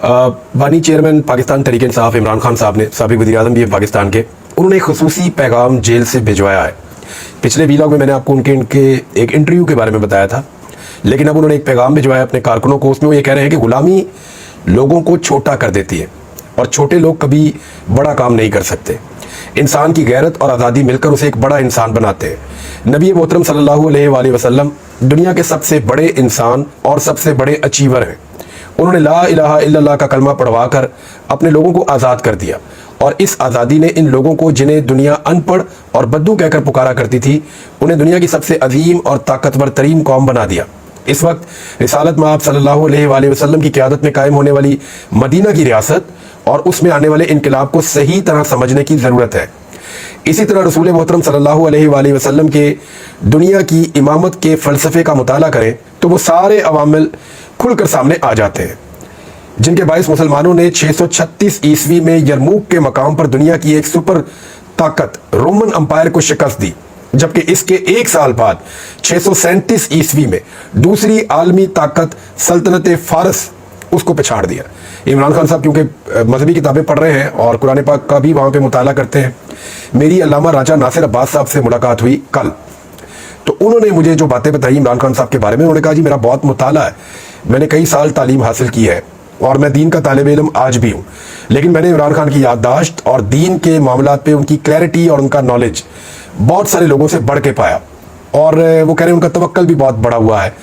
बानी चेयरमैन पाकिस्तान तहरीक इंसाफ इमरान खान साहब ने, साबिक वज़ीर-ए-आज़म भी है पाकिस्तान के, उन्होंने एक खुसूसी पैगाम जेल से भिजवाया है। पिछले वीलॉग में मैंने आपको उनके एक इंटरव्यू के बारे में बताया था, लेकिन अब उन्होंने एक पैगाम भिजवाया अपने कारकुनों को। उसमें वो ये कह रहे हैं कि गुलामी लोगों को छोटा कर देती है और छोटे लोग कभी बड़ा काम नहीं कर सकते। इंसान की गैरत और आज़ादी मिलकर उसे एक बड़ा इंसान बनाते हैं। नबी मोहतरम सल्लल्लाहु अलैहि वसल्लम दुनिया के सबसे बड़े इंसान और सबसे बड़े अचीवर हैं। उन्होंने ला इलाहा इल्लल्लाह का कलमा पढ़वा कर अपने लोगों को आज़ाद कर दिया, और इस आज़ादी ने इन लोगों को, जिन्हें दुनिया अनपढ़ और बद्दू कहकर पुकारा करती थी, उन्हें दुनिया की सबसे अजीम और ताकतवर तरीन कौम बना दिया। इस वक्त रिसालत माब सल्लल्लाहु अलैहि वसल्लम की क़यादत में कायम होने वाली मदीना की रियासत और उसमें आने वाले इनकलाब को सही तरह समझने की ज़रूरत है। इसी तरह रसूल मोहतरम सल्लल्लाहु अलैहि वसल्लम के दुनिया की इमामत के फ़लसफ़े का मुताला करें तो वो सारे अवामिल खुलकर सामने आ जाते हैं, जिनके बाइस मुसलमानों ने 636 ईस्वी में यरमूक के मकाम पर दुनिया की एक सुपर ताकत रोमन अम्पायर को शिकस्त दी, जबकि इसके एक साल बाद 637 ईस्वी में दूसरी आलमी ताकत सल्तनत फ़ारस उसको पछाड़ दिया। इमरान खान साहब क्योंकि मजहबी किताबें पढ़ रहे हैं और कुरान पाक का भी वहाँ पे मुताला करते हैं, मेरी अल्लामा राजा नासिर अब्बास साहब से मुलाकात हुई कल, तो उन्होंने मुझे जो बातें बताई इमरान खान साहब के बारे में, उन्होंने कहा जी मेरा बहुत मुताला है, मैंने कई साल तालीम हासिल की है और मैं दीन का तालिब इल्म आज भी हूँ, लेकिन मैंने इमरान खान की याददाश्त और दीन के मामलात पे उनकी क्लैरिटी और उनका नॉलेज बहुत सारे लोगों से बढ़ के पाया। और वो कह रहे हैं उनका तवक्कल भी बहुत बड़ा हुआ है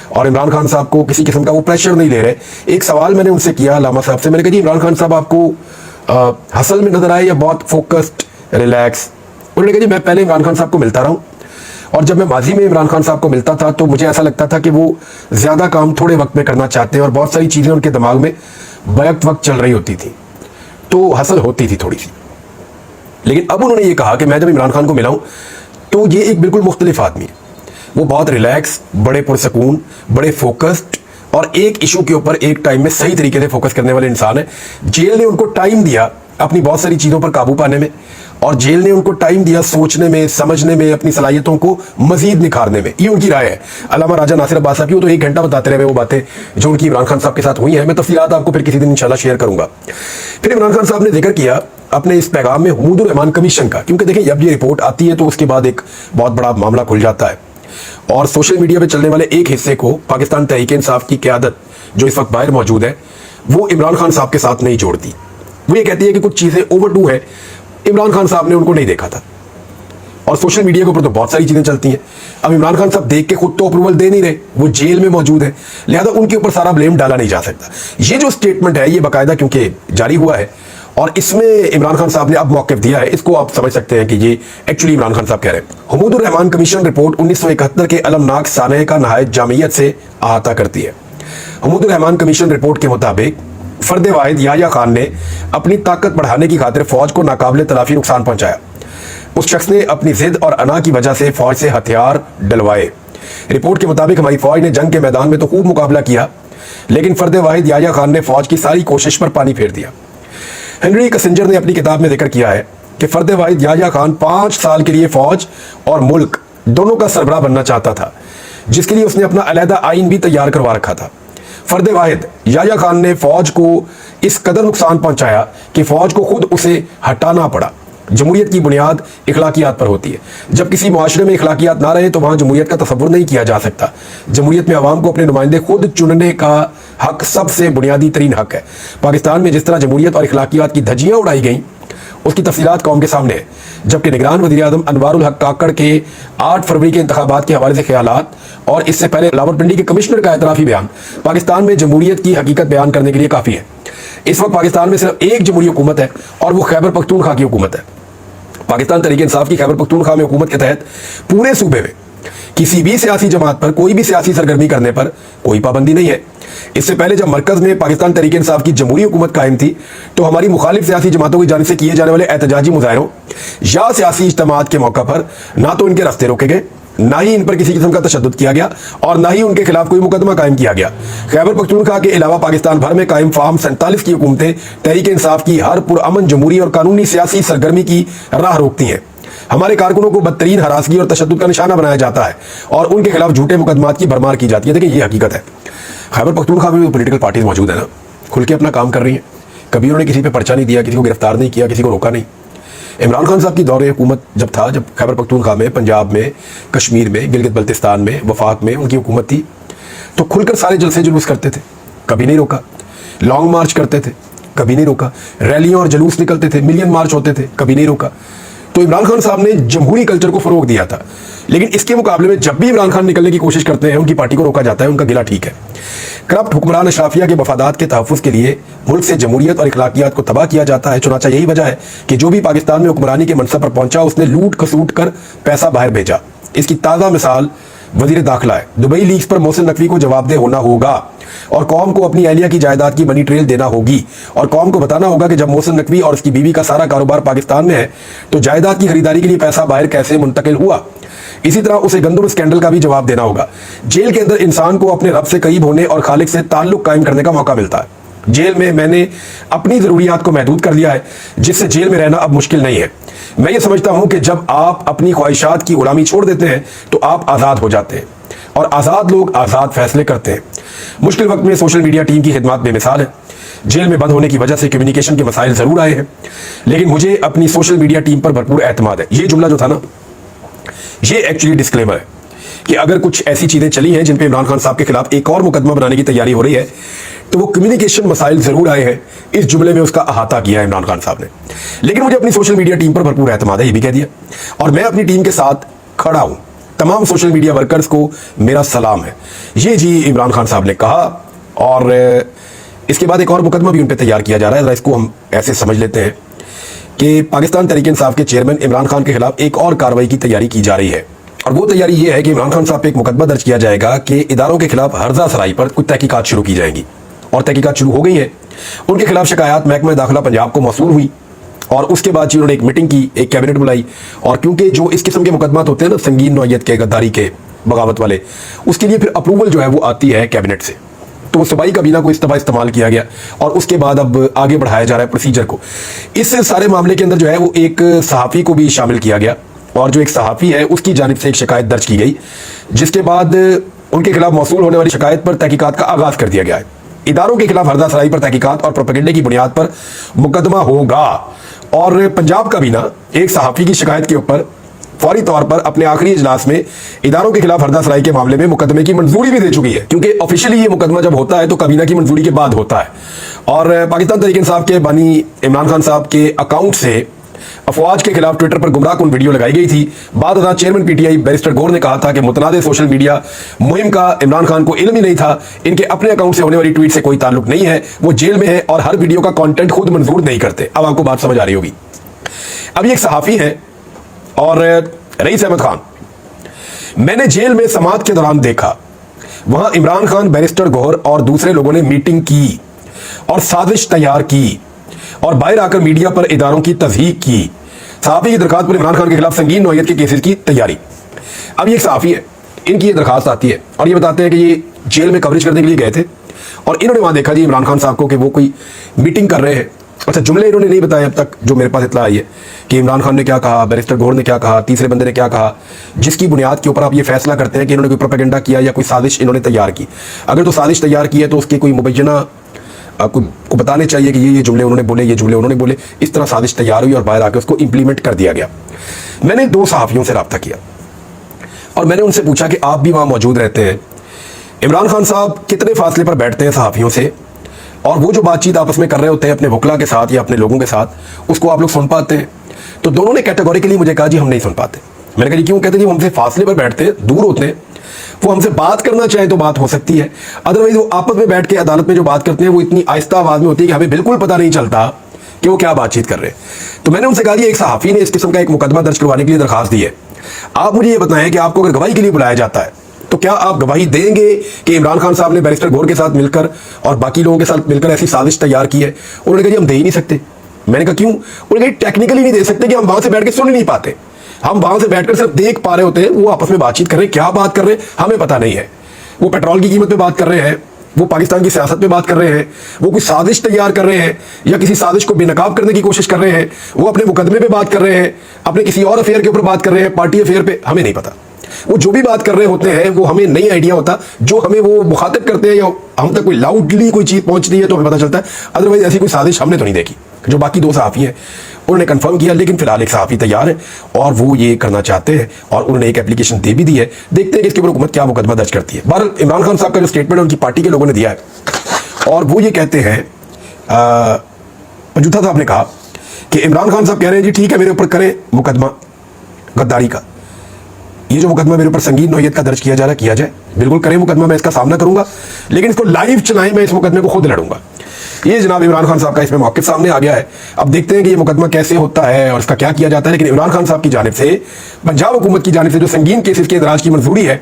और इमरान खान साहब को किसी किस्म का वो प्रेशर नहीं ले रहे। एक सवाल मैंने उनसे किया अल्लामा साहब से, मैंने कहा जी इमरान खान साहब आपको हसल में नजर आए या बहुत फोकस्ड रिलैक्स? उन्होंने कहा जी मैं पहले इमरान खान साहब को मिलता रहा हूँ, और जब मैं माजी में इमरान खान साहब को मिलता था तो मुझे ऐसा लगता था कि वो ज़्यादा काम थोड़े वक्त में करना चाहते हैं और बहुत सारी चीज़ें उनके दिमाग में बैक वक्त चल रही होती थी, तो हसल होती थी थोड़ी सी। लेकिन अब उन्होंने ये कहा कि मैं जब इमरान खान को मिला हूँ तो ये एक बिल्कुल मुख्तलिफ आदमी है। वो बहुत रिलैक्स, बड़े पुरसकून, बड़े फोकस्ड और एक इशू के ऊपर एक टाइम में सही तरीके से फोकस करने वाले इंसान है। जेल ने उनको टाइम दिया अपनी बहुत सारी चीज़ों पर काबू पाने में, और जेल ने उनको टाइम दिया सोचने में, समझने में, अपनी सलाहियतों को मजीद निखारने में। ये उनकी राय है अल्लामा राजा नासिर अब्बास साहब की। वो तो 1 घंटा बताते रहे वो बातें जो उनकी इमरान खान साहब के साथ हुई हैं। मैं तफसीलात आपको फिर किसी दिन इंशाल्लाह शेयर करूंगा। फिर इमरान खान साहब ने जिक्र किया अपने इस पैगाम में हमुदुर रहमान कमीशन का, क्योंकि देखिए जब ये रिपोर्ट आती है तो उसके बाद एक बहुत बड़ा मामला खुल जाता है, और सोशल मीडिया पे चलने वाले एक हिस्से को पाकिस्तान तहरीक इंसाफ की क़यादत जो इस वक्त बाहर मौजूद है वो इमरान खान साहब के साथ नहीं जोड़ती। वो ये कहती है कि कुछ चीज़ें ओवरडू है, इमरान खान साहब ने उनको नहीं देखा था, और सोशल मीडिया के ऊपर तो बहुत सारी चीज़ें चलती हैं। अब इमरान खान साहब देख के खुद तो अप्रूवल दे नहीं रहे, वो जेल में मौजूद है, लिहाजा उनके ऊपर सारा ब्लेम डाला नहीं जा सकता। ये जो स्टेटमेंट है ये बाकायदा क्योंकि जारी हुआ है और इसमें इमरान खान साहब ने अब मौक़िफ़ दिया है, इसको आप समझ सकते हैं कि ये एक्चुअली इमरान खान साहब कह रहे हैं। हमुदुर रहमान कमीशन रिपोर्ट 1971 के अलमनाक सानहे का नहायत जामियत से अहाता करती है। हमुदुर रहमान कमीशन रिपोर्ट के मुताबिक फर्द वाहिद याह्या खान ने अपनी ताकत बढ़ाने की खातिर फौज को नाकाबिले तलाफी नुकसान पहुंचाया। उस शख्स ने अपनी जिद और अना की वजह से फौज से हथियार डलवाए। रिपोर्ट के मुताबिक हमारी फौज ने जंग के मैदान में तो खूब मुकाबला किया, लेकिन फर्द वाहिद याह्या खान ने फौज की सारी कोशिश पर पानी फेर दिया। हेनरी किसिंजर ने अपनी किताब में जिक्र किया है कि फर्द वाहिद याह्या खान 5 साल के लिए फौज और मुल्क दोनों का सरबराह बनना चाहता था, जिसके लिए उसने अपना अलहदा आइन भी तैयार करवा रखा था। फर्द वाहिद याह्या खान ने फौज को इस कदर नुकसान पहुंचाया कि फौज को खुद उसे हटाना पड़ा। जमहूरियत की बुनियाद इखलाकियात पर होती है। जब किसी मुआशरे में इखलाकियात ना रहे तो वहाँ जमहूरियत का तसव्वुर नहीं किया जा सकता। जमहूरियत में अवाम को अपने नुमाइंदे खुद चुनने का हक सबसे बुनियादी तरीन हक है। पाकिस्तान में जिस तरह जमहूरियत और इखलाकियात की धज्जियाँ उड़ाई गई उसकी तफसीलात कौम के सामने है, जबकि निगरान वज़ीर-ए-आज़म अनवारुल हक काकड़ के 8 फरवरी के इंतखाबात के हवाले से ख्यालात और इससे पहले रावलपिंडी के कमिश्नर का एतराफ़ी बयान पाकिस्तान में जमहूरियत की हकीकत बयान करने के लिए काफ़ी है। इस वक्त पाकिस्तान में सिर्फ एक जमहूरी हुकूमत है और वो खैबर पख्तूनख्वा की हुकूमत है। पाकिस्तान तहरीक इंसाफ की खैबर पख्तूनख्वा में हुकूमत के तहत पूरे सूबे में किसी भी सियासी जमात पर कोई भी सियासी सरगर्मी करने पर कोई पाबंदी नहीं है। इससे पहले जब मरकज में पाकिस्तान तहरीक इंसाफ की जमहूरी हुकूमत कायम थी तो हमारी मुखालिफ सियासी जमातों की जानिब से किए जाने वाले एहतजाजी मुजाहरों या सियासी इज्तिमात के मौका पर ना तो इनके रास्ते रोके गए, ना ही इन पर किसी किस्म का तशद्दुद किया गया और ना ही उनके खिलाफ कोई मुकदमा कायम किया गया। खैबर पख्तूनख्वा के अलावा पाकिस्तान भर में कायम फार्म 47 की हुकूमतें तहरीक इंसाफ की हर पुरअमन जमहूरी और कानूनी सियासी सरगर्मी की राह रोकती हैं। हमारे कारकुनों को बदतरीन हरासगी और तशद्दुद का निशाना बनाया जाता है और उनके खिलाफ झूठे मुकदमात की भरमार की जाती है। देखिए ये हकीकत है। खैबर पख्तूनख्वा में भी पॉलिटिकल पार्टीज मौजूद है ना, کھل کے اپنا کام کر رہی ہیں. کبھی انہوں نے کسی پہ پرچہ نہیں دیا, کسی کو گرفتار نہیں کیا, کسی کو روکا نہیں. عمران خان صاحب کی دور حکومت جب تھا, جب خیبر پختونخوا میں, پنجاب میں, کشمیر میں, گلگت بلتستان میں, وفاق میں ان کی حکومت تھی, تو کھل کر سارے جلسے جلوس کرتے تھے, کبھی نہیں روکا. لانگ مارچ کرتے تھے, کبھی نہیں روکا. ریلیاں اور جلوس نکلتے تھے, ملین مارچ ہوتے تھے, کبھی نہیں روکا. تو عمران خان صاحب نے جمہوری کلچر کو فروغ دیا تھا. لیکن اس کے مقابلے میں جب بھی عمران خان نکلنے کی کوشش کرتے ہیں, ان کی پارٹی کو روکا جاتا ہے. ان کا گلہ ٹھیک ہے. کرپٹ حکمران اشرافیہ کے مفادات کے تحفظ کے لیے ملک سے جمہوریت اور اخلاقیات کو تباہ کیا جاتا ہے. چنانچہ یہی وجہ ہے کہ جو بھی پاکستان میں حکمرانی کے منصب پر پہنچا, اس نے لوٹ کسوٹ کر پیسہ باہر بھیجا. اس کی تازہ مثال وزیر داخلہ ہے. دبئی لیکس پر محسن نقوی کو جواب دہ ہونا ہوگا, اور قوم کو اپنی اہلیہ کی جائیداد کی منی ٹریل دینا ہوگی, اور قوم کو بتانا ہوگا کہ جب محسن نقوی اور اس کی بیوی کا سارا کاروبار پاکستان میں ہے تو جائیداد کی خریداری کے لیے پیسہ باہر کیسے منتقل ہوا. اسی طرح اسے گندم اسکینڈل کا بھی جواب دینا ہوگا. جیل کے اندر انسان کو اپنے رب سے قریب ہونے اور خالق سے تعلق قائم کرنے کا موقع ملتا ہے. جیل میں نے اپنی ضروریات کو محدود کر لیا ہے, جس سے جیل میں رہنا اب مشکل نہیں ہے. میں یہ سمجھتا ہوں کہ جب آپ اپنی خواہشات کی غلامی چھوڑ دیتے ہیں تو آپ آزاد ہو جاتے ہیں, اور آزاد لوگ آزاد فیصلے کرتے ہیں. مشکل وقت میں سوشل میڈیا ٹیم کی خدمات بے مثال ہے. جیل میں بند ہونے کی وجہ سے کمیونیکیشن کے مسائل ضرور آئے ہیں, لیکن مجھے اپنی سوشل میڈیا ٹیم پر بھرپور اعتماد ہے. یہ جملہ جو تھا نا, یہ ایکچولی ڈسکلیمر ہے کہ اگر کچھ ایسی چیزیں چلی ہیں جن پہ عمران خان صاحب کے خلاف ایک اور مقدمہ بنانے کی تیاری ہو رہی ہے, تو وہ کمیونیکیشن مسائل ضرور آئے ہیں. اس جملے میں اس کا احاطہ کیا ہے عمران خان صاحب نے, لیکن مجھے اپنی سوشل میڈیا ٹیم پر بھرپور اعتماد ہے, یہ بھی کہہ دیا. اور میں اپنی ٹیم کے ساتھ کھڑا ہوں. تمام سوشل میڈیا ورکرز کو میرا سلام ہے. یہ جی عمران خان صاحب نے کہا, اور اس کے بعد ایک اور مقدمہ بھی ان پہ تیار کیا جا رہا ہے. ذرا اس کو ہم ایسے سمجھ لیتے ہیں کہ پاکستان تحریک انصاف کے چیئرمین عمران خان کے خلاف ایک اور کارروائی کی تیاری کی جا رہی ہے, اور وہ تیاری یہ ہے کہ عمران خان صاحب پہ ایک مقدمہ درج کیا جائے گا کہ اداروں کے خلاف ہرزہ سرائی پر کچھ تحقیقات شروع کی جائیں گی, اور تحقیقات شروع ہو گئی ہیں. ان کے خلاف شکایات محکمہ داخلہ پنجاب کو موصول ہوئی, اور اس کے بعد انہوں نے ایک میٹنگ کی, ایک کیبنٹ بلائی. اور کیونکہ جو اس قسم کے مقدمات ہوتے ہیں نا, سنگین نوعیت کے, غداری کے, بغاوت والے, اس کے لیے پھر اپروول جو ہے وہ آتی ہے کیبنٹ سے. تو صوبائی کابینہ کو اس طرح استعمال کیا گیا, اور اس کے بعد اب آگے بڑھایا جا رہا ہے پروسیجر کو. اس سارے معاملے کے اندر جو ہے وہ ایک صحافی کو بھی شامل کیا گیا, اور جو ایک صحافی ہے اس کی جانب سے ایک شکایت درج کی گئی, جس کے بعد ان کے خلاف موصول ہونے والی شکایت پر تحقیقات کا آغاز کر دیا گیا ہے. اداروں کے خلاف ہرزہ سرائی پر تحقیقات اور پروپیگنڈے کی بنیاد پر مقدمہ ہوگا. اور پنجاب کابینہ ایک صحافی کی شکایت کے اوپر فوری طور پر اپنے آخری اجلاس میں اداروں کے خلاف ہرزہ سرائی کے معاملے میں مقدمے کی منظوری بھی دے چکی ہے, کیونکہ آفیشلی یہ مقدمہ جب ہوتا ہے تو کابینہ کی منظوری کے بعد ہوتا ہے. اور پاکستان تحریک انصاف کے بانی عمران خان صاحب کے اکاؤنٹ سے افواج کے خلاف ٹویٹر پر گمراہ کن ویڈیو لگائی گئی تھی. بعد ازاں chairman P T I barrister گور نے کہا تھا کہ متنازع سوشل میڈیا مہم کا عمران خان کو علم ہی نہیں تھا, ان کے اپنے اکاؤنٹ سے ہونے والی ٹویٹ سے کوئی تعلق نہیں ہے, وہ جیل میں ہے اور ہر ویڈیو کا کانٹینٹ خود منظور نہیں کرتے. اب آپ کو بات سمجھ آ رہی ہوگی. اب یہ ایک صحافی ہے, اور رئیس احمد خان, میں نے جیل میں سماعت کے دوران دیکھا, وہاں عمران خان, بیرسٹر گور اور دوسرے لوگوں نے میٹنگ کی اور سازش تیار کی, اور باہر آ کر میڈیا پر اداروں کی تضحیق کی. صحافی کی درخواست پر عمران خان کے خلاف سنگین نوعیت کے کیسز کی تیاری. اب یہ ایک صحافی ہے, ان کی یہ درخواست آتی ہے, اور یہ بتاتے ہیں کہ یہ جیل میں کوریج کرنے کے لیے گئے تھے, اور انہوں نے وہاں دیکھا جی عمران خان صاحب کو کہ وہ کوئی میٹنگ کر رہے ہیں. اچھا, جملے انہوں نے نہیں بتایا اب تک جو میرے پاس اطلاع آئی ہے کہ عمران خان نے کیا کہا, بیرسٹر گور نے کیا کہا, تیسرے بندے نے کیا کہا, جس کی بنیاد کے اوپر آپ یہ فیصلہ کرتے ہیں کہ انہوں نے کوئی پروپیگنڈا کیا یا کوئی سازش انہوں نے تیار کی. اگر تو سازش تیار کی ہے تو اس کی کوئی مبینہ آپ کو بتانے چاہیے کہ یہ جملے انہوں نے بولے, یہ جملے انہوں نے بولے. اس طرح سازش تیار ہوئی اور باہر آ کے اس کو امپلیمنٹ کر دیا گیا. میں نے 2 صحافیوں سے رابطہ کیا, اور میں نے ان سے پوچھا کہ آپ بھی وہاں موجود رہتے ہیں, عمران خان صاحب کتنے فاصلے پر بیٹھتے ہیں صحافیوں سے, اور وہ جو بات چیت آپس میں کر رہے ہوتے ہیں اپنے وکلا کے ساتھ یا اپنے لوگوں کے ساتھ, اس کو آپ لوگ سن پاتے ہیں؟ تو دونوں نے کیٹیگوریکلی مجھے کہا جی ہم نہیں سن پاتے. میں نے کہا جی کیوں؟ کہتے ہیں جی ہم سے فاصلے پر بیٹھتے ہیں, دور ہوتے ہیں, وہ ہم سے بات کرنا چاہیں تو بات ہو سکتی ہے, ادروائز وہ آپس میں بیٹھ کے عدالت میں جو بات کرتے ہیں وہ اتنی آہستہ آواز میں ہوتی ہے کہ ہمیں بالکل پتہ نہیں چلتا کہ وہ کیا بات چیت کر رہے ہیں. تو میں نے ان سے کہا جی ایک صحافی نے اس قسم کا ایک مقدمہ درج کروانے کے لیے درخواست دی ہے, آپ مجھے یہ بتائیں کہ آپ کو اگر گواہی کے لیے بلایا جاتا ہے تو کیا آپ گواہی دیں گے کہ عمران خان صاحب نے بیرسٹر گور کے ساتھ مل کر اور باقی لوگوں کے ساتھ مل کر ایسی سازش تیار کی ہے؟ انہوں نے کہا جی ہم دے ہی نہیں سکتے. میں نے کہا کیوں؟ انہوں نے کہا ٹیکنیکلی نہیں دے سکتے کہ ہم وہاں سے بیٹھ کے سن ہی نہیں پاتے, ہم وہاں سے بیٹھ کر صرف دیکھ پا رہے ہوتے ہیں وہ آپس میں بات چیت کر رہے ہیں, کیا بات کر رہے ہیں ہمیں پتہ نہیں ہے. وہ پیٹرول کی قیمت پہ بات کر رہے ہیں, وہ پاکستان کی سیاست پہ بات کر رہے ہیں, وہ کوئی سازش تیار کر رہے ہیں یا کسی سازش کو بے نقاب کرنے کی کوشش کر رہے ہیں, وہ اپنے مقدمے پہ بات کر رہے ہیں, اپنے کسی اور افیئر کے اوپر بات کر رہے ہیں, پارٹی افیئر پہ, ہمیں نہیں پتا. वो जो भी बात कर रहे होते हैं वो हमें नहीं आइडिया होता, जो हमें वो मुखातिब करते हैं या हम तक कोई लाउडली कोई चीज़ पहुंचती है तो हमें पता चलता है, अदरवाइज ऐसी कोई साजिश हमने तो नहीं देखी। जो बाकी दो सहाफ़ी हैं उन्होंने कंफर्म किया, लेकिन फिलहाल एक सहाफ़ी तैयार है और वो ये करना चाहते हैं और उन्होंने एक एप्लीकेशन दे भी दी है। देखते हैं कि इसके ऊपर हुकूमत क्या मुकदमा दर्ज करती है। बहरहाल इमरान खान साहब का जो स्टेटमेंट उनकी पार्टी के लोगों ने दिया है और वो ये कहते हैं, मौजूदा साहब ने कहा कि इमरान खान साहब कह रहे हैं जी ठीक है मेरे ऊपर करें मुकदमा गद्दारी का, ये जो मुकदमा मेरे ऊपर संगीन नौयत का दर्ज किया जा रहा है किया जाए, बिल्कुल करें मुकदमा, मैं इसका सामना करूंगा, लेकिन इसको लाइव चलाएं, मैं इस मुकदमे को खुद लड़ूंगा। ये जनाब इमरान खान साहब का इसमें मौक़िफ़ सामने आ गया है। अब देखते हैं कि ये मुकदमा कैसे होता है और इसका क्या किया जाता है। लेकिन इमरान खान साहब की जानिब से, पंजाब हुकूमत की जानिब से जो संगीन केसेस के इंदराज की मंजूरी है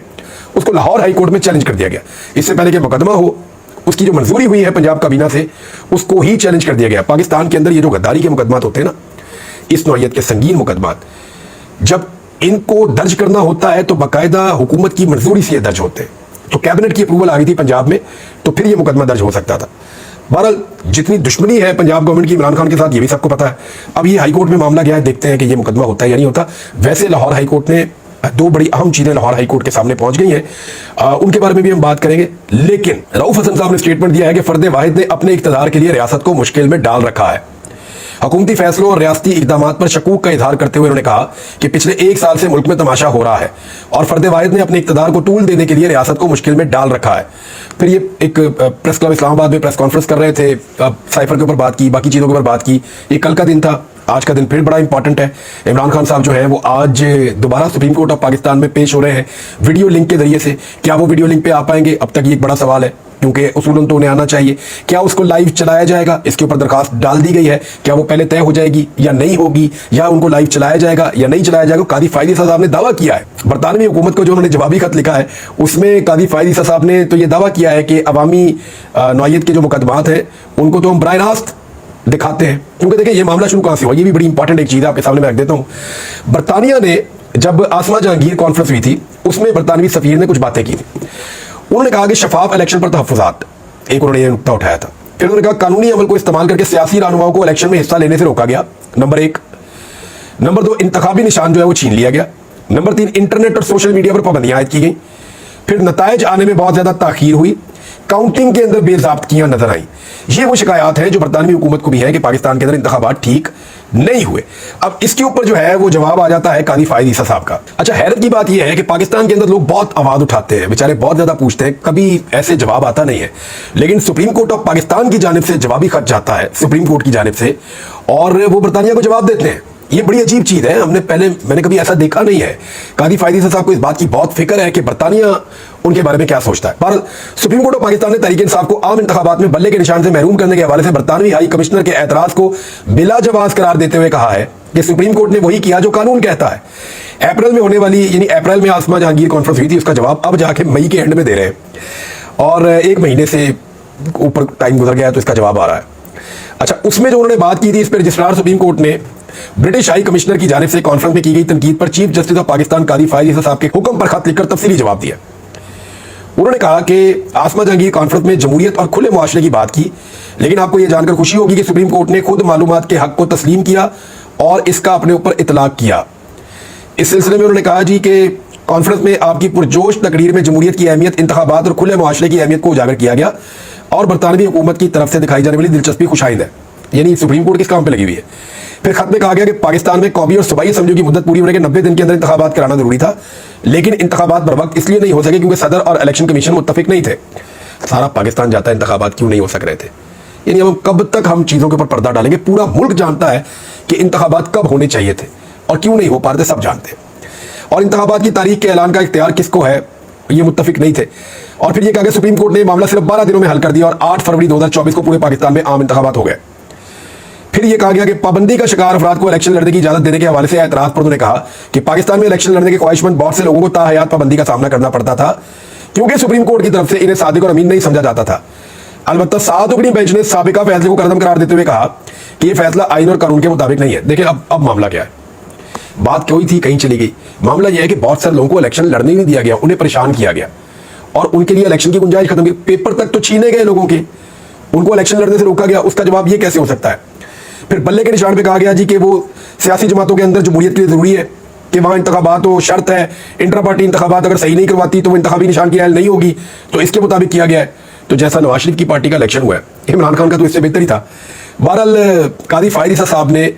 उसको लाहौर हाई कोर्ट में चैलेंज कर दिया गया। इससे पहले कि मुकदमा हो उसकी जो मंजूरी हुई है पंजाब काबीना से उसको ही चैलेंज कर दिया गया। पाकिस्तान के अंदर ये जो गद्दारी के मुकदमात होते हैं ना, इस नौयत के संगीन मुकदमात, जब इनको दर्ज करना होता है तो बाकायदा हुकूमत की मंजूरी से दर्ज होते हैं। तो कैबिनेट की अप्रूवल आ गई थी पंजाब में, तो फिर ये मुकदमा दर्ज हो सकता था। बहरहाल जितनी दुश्मनी है पंजाब गवर्नमेंट की इमरान खान के साथ ये भी सबको पता है। अब ये हाई कोर्ट में मामला गया है, देखते हैं कि ये मुकदमा होता है या नहीं होता। वैसे लाहौर हाई कोर्ट ने दो बड़ी अहम चीजें लाहौर हाई कोर्ट के सामने पहुंच गई हैं, उनके बारे में भी हम बात करेंगे। लेकिन रऊफ हसन साहब ने स्टेटमेंट दिया है कि फर्द वाहिद ने अपने इख्तियार के लिए रियासत को मुश्किल में डाल रखा है। हुकूमती फैसलों और रियासती इक़दाम पर शकूक का इजहार करते हुए उन्होंने कहा कि पिछले एक साल से मुल्क में तमाशा हो रहा है और फर्द वाहिद ने अपने इक़्तिदार को टूल देने के लिए रियासत को मुश्किल में डाल रखा है। फिर ये एक प्रेस क्लब इस्लामाबाद में प्रेस कॉन्फ्रेंस कर रहे थे, साइफर के ऊपर बात की, बाकी चीज़ों के ऊपर बात की। ये कल का दिन था, आज का दिन फिर बड़ा इंपॉर्टेंट है। इमरान खान साहब जो है वो आज दोबारा सुप्रीम कोर्ट ऑफ पाकिस्तान में पेश हो रहे हैं वीडियो लिंक के जरिए से। क्या वो वीडियो लिंक पे आ पाएंगे, अब तक ये एक बड़ा सवाल है, क्योंकि उसूलन तो उन्हें आना चाहिए। क्या उसको लाइव चलाया जाएगा, इसके ऊपर दरखास्त डाल दी गई है, क्या वो पहले तय हो जाएगी या नहीं होगी, या उनको लाइव चलाया जाएगा या नहीं चलाया जाएगा। कादी फायद ईसा साहब ने दावा किया है, बरतानवी हुकूमत को जो उन्होंने जवाबी खत लिखा है उसमें कादी फायद ईसा साहब ने तो ये दावा किया है कि अवामी नौयत के जो मुकदमात हैं उनको तो हम बराह रास्त दिखाते हैं। क्योंकि देखिए ये मामला शुरू कहाँ से हुआ, ये भी बड़ी इंपॉर्टेंट एक चीज़ है, आपके सामने मैं रख देता हूँ। बरतानिया ने जब आसमा जहांगीर कॉन्फ्रेंस हुई थी उसमें बरतानवी सफीर ने कुछ बातें की। उन्होंने कहा कि शफाफ इलेक्शन पर तहफ़्फ़ुज़ात, एक उन्होंने ये नुक्ता उठाया था। फिर उन्होंने कहा कानूनी अमल को इस्तेमाल करके सियासी रहनुमाओं को इलेक्शन में हिस्सा लेने से रोका गया, नंबर 1। नंबर 2, इंतखाबी निशान जो है वो छीन लिया गया। नंबर 3, इंटरनेट और सोशल मीडिया पर पाबंदियां आयद की गई। फिर नताइज आने में बहुत ज़्यादा ताख़ीर हुई, काउंटिंग के अंदर बेज़ाब्तियां नजर आई। ये वो शिकायत है जो बरतानवी हुकूमत को भी है कि पाकिस्तान के अंदर इंतखाबात ठीक नहीं हुए। अब इसके ऊपर जो है वो जवाब आ जाता है कादी फायद ईसा साहब का। अच्छा, हैरत की बात यह है कि पाकिस्तान के अंदर लोग बहुत आवाज उठाते हैं, बेचारे बहुत ज्यादा पूछते हैं, कभी ऐसे जवाब आता नहीं है। लेकिन सुप्रीम कोर्ट ऑफ पाकिस्तान की जानिब से जवाबी खत जाता है सुप्रीम कोर्ट की जानिब से, और वो बरतानिया को जवाब देते हैं। ये बड़ी अजीब चीज़ है, मैंने कभी ऐसा देखा नहीं है। कादी फायद ईसा साहब को इस बात की बहुत फिक्र है कि बरतानिया उनके बारे में क्या सोचता है। पर सुप्रीम कोर्ट ऑफ पाकिस्तान ने तहरीक इंसाफ को आम इंतखाबात में बल्ले के निशान से महरूम करने के हवाले से बरतानवी हाई कमिश्नर के एतराज को बिला जवाब करार देते हुए कहा है कि सुप्रीम कोर्ट ने वही किया जो कानून कहता है। अप्रैल में होने वाली, यानी अप्रैल में आसमा जहांगीर कॉन्फ्रेंस हुई थी, उसका जवाब अब जाके मई के एंड में दे रहे हैं और एक महीने से ऊपर टाइम गुजर गया तो इसका जवाब आ रहा है। अच्छा, उसमें जो उन्होंने बात की थी, इस पर रजिस्ट्रार सुप्रीम कोर्ट ने ब्रिटिश हाई कमिश्नर की जानिब से कॉन्फ्रेंस में की गई तनकीद पर चीफ जस्टिस ऑफ पाकिस्तान कादी फायद ईसा साहब के हुक्म पर खत लिखकर तफसीली जवाब दिया। उन्होंने कहा कि आसमा जहांगीर कॉन्फ्रेंस में जमहूरियत और खुले मुआशरे की बात की, लेकिन आपको यह जानकर खुशी होगी कि सुप्रीम कोर्ट ने खुद मालूमात के हक को तस्लीम किया और इसका अपने ऊपर इतलाक किया। इस सिलसिले में उन्होंने कहा जी कि कॉन्फ्रेंस में आपकी पुरजोश तकरीर में जमहूरियत की अहमियत, इंतखाबात और खुले मुआशरे की अहमियत को उजागर किया गया और बरतानवी हुकूमत की तरफ से दिखाई जाने वाली दिलचस्पी खुशाइंद है। यानी सुप्रीम कोर्ट किस काम पे लगी हुई है। फिर खत में कहा गया कि पाकिस्तान में कौमी और सूबाई असम्बलियों की मुद्दत पूरी होने के 90 दिन के अंदर इंतखाबात कराना जरूरी था, लेकिन इंतखाबात बर वक्त इसलिए नहीं हो सके क्योंकि सदर और इलेक्शन कमीशन मुत्तफिक नहीं थे। सारा पाकिस्तान जाता है इंतखाबात क्यों नहीं हो सक रहे थे। यानी हम कब तक हम चीज़ों के ऊपर पर्दा डालेंगे। पूरा मुल्क जानता है कि इंतखाबात कब होने चाहिए थे और क्यों नहीं हो पा रहे थे, सब जानते हैं। और इंतखाबात की तारीख के ऐलान का इख्तियार किसको है, ये मुत्तफिक नहीं थे। और फिर ये कहा कि सुप्रीम कोर्ट ने मामला सिर्फ 12 दिनों में हल कर दिया और 8 फरवरी 2024 को पूरे पाकिस्तान में आम इंतखाबात हो गए। फिर यह कहा गया कि पाबंदी का शिकार अफराद को इलेक्शन लड़ने की इजाजत देने के हवाले से एतराज पर उन्होंने कहा कि पाकिस्तान में इलेक्शन लड़ने के ख्वाहिशमंद बहुत से लोगों को ताहयात पाबंदी का सामना करना पड़ता था क्योंकि सुप्रीम कोर्ट की तरफ से इन्हें सादिक और अमीन नहीं समझा जाता था। अलबत्ता 7 रुकनी बेंच ने साबिका फैसले को करदम करार देते हुए कहा कि यह फैसला आइन और कानून के मुताबिक नहीं है। देखिए अब मामला क्या है, बात कोई थी कहीं चली गई। मामला यह है कि बहुत सारे लोगों को इलेक्शन लड़ने नहीं दिया गया, उन्हें परेशान किया गया और उनके लिए इलेक्शन की गुंजाइश खत्म की। पेपर तक तो छीने गए लोगों के, उनको इलेक्शन लड़ने से रोका गया। उसका जवाब ये कैसे हो सकता है। फिर बल्ले के निशान पे कहा गया जी कि वो सियासी जमातों के अंदर जमहूरियत के लिए जरूरी है کہ وہاں انتخابات ہو شرط ہے, انٹرا پارٹی انتخابات اگر صحیح نہیں کرواتی تو وہ انتخابی نشان کی اہل نہیں ہوگی, تو اس کے مطابق کیا گیا ہے. تو جیسا نواز شریف کی پارٹی کا الیکشن ہوا ہے, عمران خان کا تو اس سے بہتر ہی تھا. بہرحال قاضی فائد عیسیٰ صاحب نے,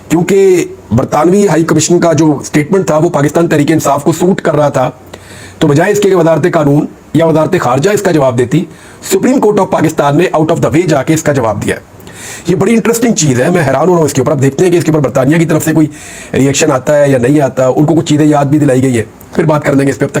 کیونکہ برطانوی ہائی کمیشن کا جو سٹیٹمنٹ تھا وہ پاکستان تحریک انصاف کو سوٹ کر رہا تھا, تو بجائے اس کے وزارت قانون یا وزارت خارجہ اس کا جواب دیتی, سپریم کورٹ آف پاکستان نے آؤٹ آف دا وے جا کے اس کا جواب دیا. یہ بڑی انٹرسٹنگ چیز ہے, میں حیران ہو رہا ہوں اس کے اوپر. اب دیکھتے ہیں کہ اس کے اوپر برطانیہ کی طرف سے کوئی ریئیکشن آتا ہے یا نہیں آتا. ان کو کچھ چیزیں یاد بھی دلائی گئی ہے, پھر بات کر لیں گے اس پہ. اب تک